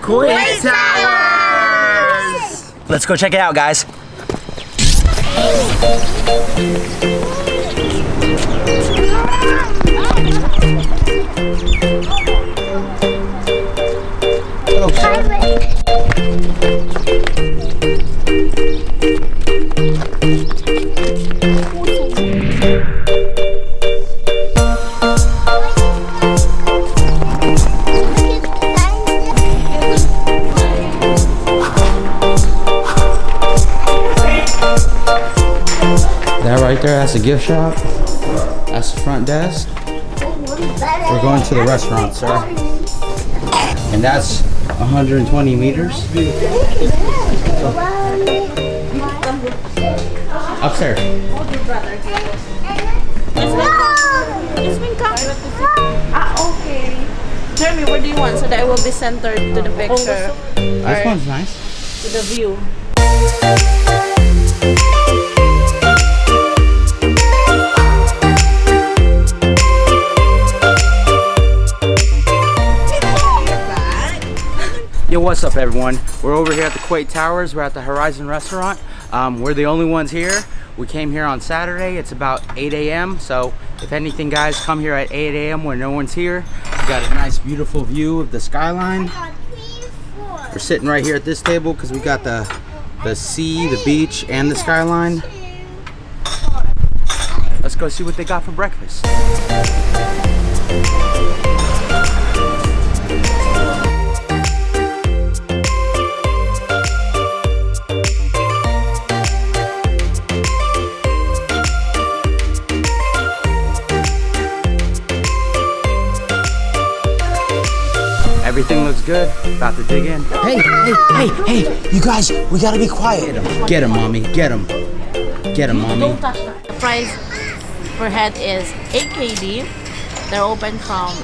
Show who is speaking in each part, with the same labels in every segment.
Speaker 1: Kuwait Towers! Let's go check it out, guys. Hello, sir.
Speaker 2: That right there, that's a gift shop. That's the front desk. We're going to the restaurant, sir. And that's 120 meters. Upstairs.
Speaker 3: Okay. Jeremy, what do you want so that it will be centered to the picture?
Speaker 2: This one's nice.
Speaker 3: To the view.
Speaker 2: Yo, what's up everyone? We're over here at the Kuwait Towers. We're at the Horizon restaurant. We're the only ones here. We came here on Saturday. It's about 8 a.m. So if anything, guys, come here at 8 a.m. when no one's here. We got a nice beautiful view of the skyline. We're sitting right here at this table because we got the sea, the beach, and the skyline. Let's go see what they got for breakfast. Everything looks good. About to dig in. Hey, you guys, we gotta be quiet. Get him, mommy. Get him. Get him, mommy.
Speaker 3: Don't touch that. The price per head is 8 KD. They're open from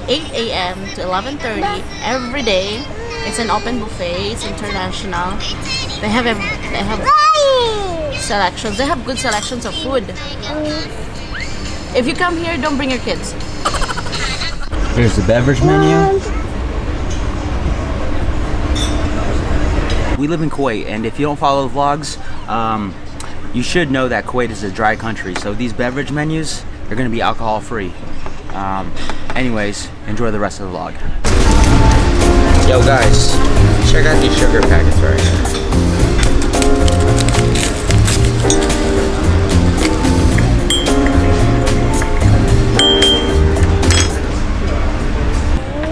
Speaker 3: 8 a.m. to 11:30 every day. It's an open buffet. It's international. They have selections. They have good selections of food. If you come here, don't bring your kids.
Speaker 2: Here's the beverage menu. We live in Kuwait, and if you don't follow the vlogs, you should know that Kuwait is a dry country. So these beverage menus, they're gonna be alcohol free. Anyways, enjoy the rest of the vlog. Yo guys, check out these sugar packets right here.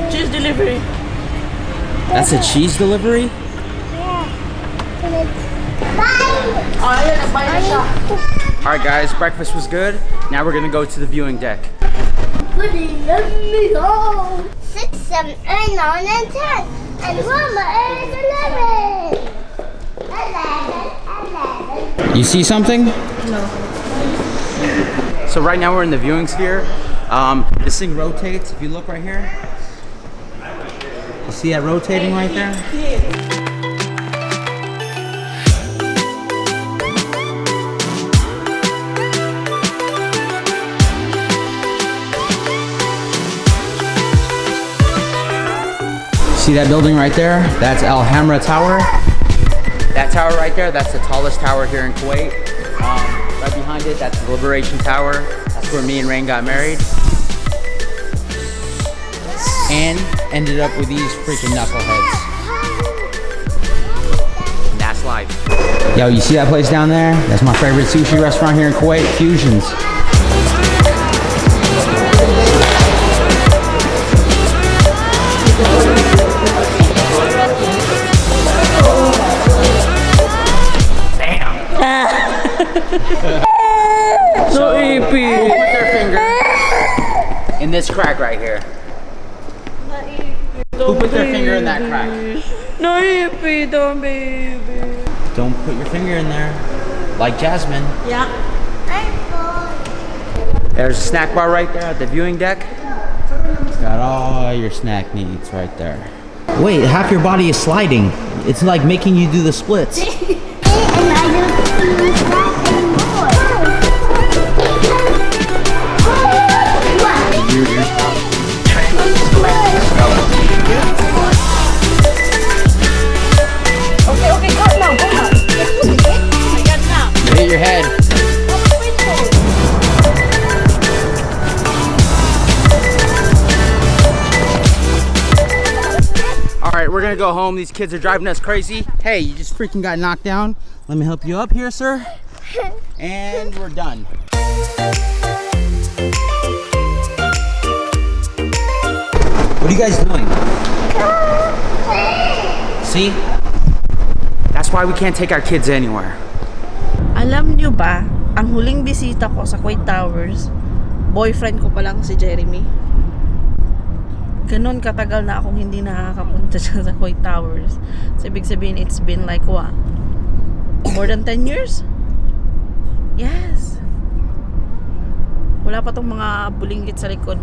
Speaker 3: Cheese delivery.
Speaker 2: That's a cheese delivery? Alright guys, breakfast was good. Now we're gonna go to the viewing deck.
Speaker 4: 6, 7, 8, 9, and 10. And Mama is 11.
Speaker 2: You see something?
Speaker 3: No.
Speaker 2: So right now we're in the viewing sphere. This thing rotates. If you look right here, you see that rotating right there? See that building right there? That's Al Hamra Tower. That tower right there, that's the tallest tower here in Kuwait. Right behind it, that's the Liberation Tower. That's where me and Rain got married. And ended up with these freaking knuckleheads. That's life. Yo, you see that place down there? That's my favorite sushi restaurant here in Kuwait, Fusions.
Speaker 3: So eepy.
Speaker 2: Put their finger in this crack right here. Who put their finger in that crack?
Speaker 3: No eepy, don't baby.
Speaker 2: Don't put your finger in there. Like Jasmine.
Speaker 3: Yeah.
Speaker 2: There's a snack bar right there at the viewing deck. Got all your snack needs right there. Wait, half your body is sliding. It's like making you do the splits. right, we're gonna go home. These kids are driving us crazy. Hey, you just freaking got knocked down. Let me help you up here, sir. And we're done.
Speaker 1: What are you guys doing? See?
Speaker 2: That's why we can't take our kids anywhere.
Speaker 3: Alam nyo ba, ang huling bisita ko sa Kuwait Towers, boyfriend ko pa lang si Jeremy. Ganon katagal na akong hindi nakakapunta dyan sa Kuwait Towers. So, ibig sabihin, it's been like what? More than 10 years? Yes. Wala pa tong mga bulinggit sa likod.